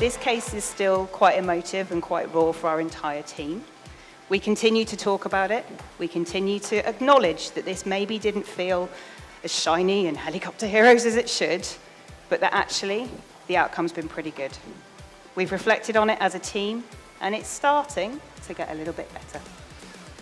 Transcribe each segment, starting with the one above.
This case is still quite emotive and quite raw for our entire team. We continue to talk about it. We continue to acknowledge that this maybe didn't feel as shiny and helicopter heroes as it should, but that actually the outcome's been pretty good. We've reflected on it as a team, and it's starting to get a little bit better.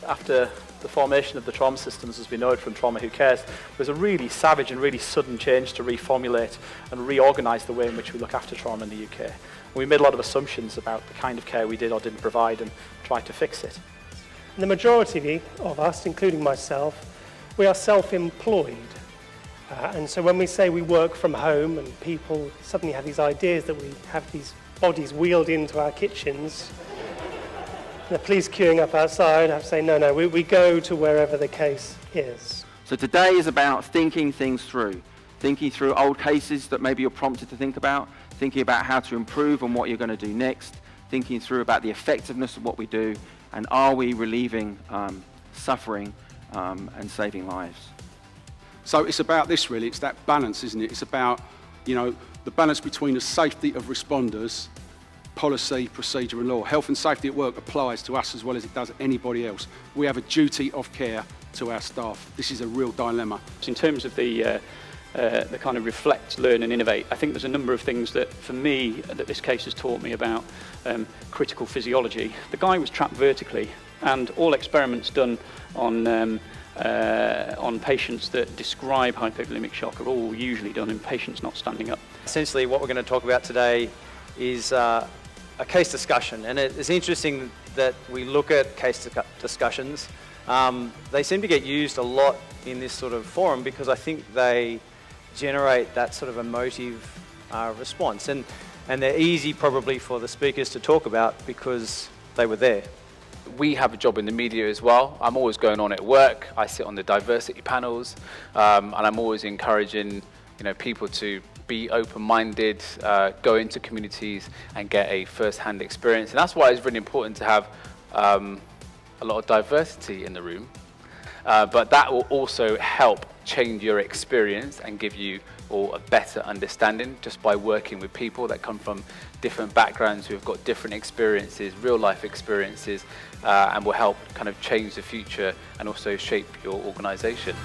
After the formation of the trauma systems, as we know it from Trauma Who Cares, there's a really savage and really sudden change to reformulate and reorganise the way in which we look after trauma in the UK. And we made a lot of assumptions about the kind of care we did or didn't provide and tried to fix it. The majority of us, including myself, we are self-employed. And so when we say we work from home and people suddenly have these ideas that we have these bodies wheeled into our kitchens, the police queuing up outside, I have to say, no, we go to wherever the case is. So today is about thinking things through old cases that maybe you're prompted to think about, thinking about how to improve and what you're going to do next, thinking through about the effectiveness of what we do, and are we relieving suffering and saving lives. So it's about this really, it's that balance, isn't it? It's about, the balance between the safety of responders, policy, procedure and law. Health and safety at work applies to us as well as it does anybody else. We have a duty of care to our staff. This is a real dilemma. In terms of the kind of reflect, learn and innovate, I think there's a number of things that, for me, that this case has taught me about critical physiology. The guy was trapped vertically, and all experiments done on patients that describe hypovolemic shock are all usually done in patients not standing up. Essentially what we're going to talk about today is a case discussion, and it's interesting that we look at case discussions. They seem to get used a lot in this sort of forum because I think they generate that sort of emotive response, and they're easy probably for the speakers to talk about because they were there. We have a job in the media as well. I'm always going on at work. I sit on the diversity panels, and I'm always encouraging people to be open-minded, go into communities and get a first-hand experience. And that's why it's really important to have a lot of diversity in the room. But that will also help change your experience and give you all a better understanding just by working with people that come from different backgrounds who have got different experiences, real-life experiences, and will help kind of change the future and also shape your organisation.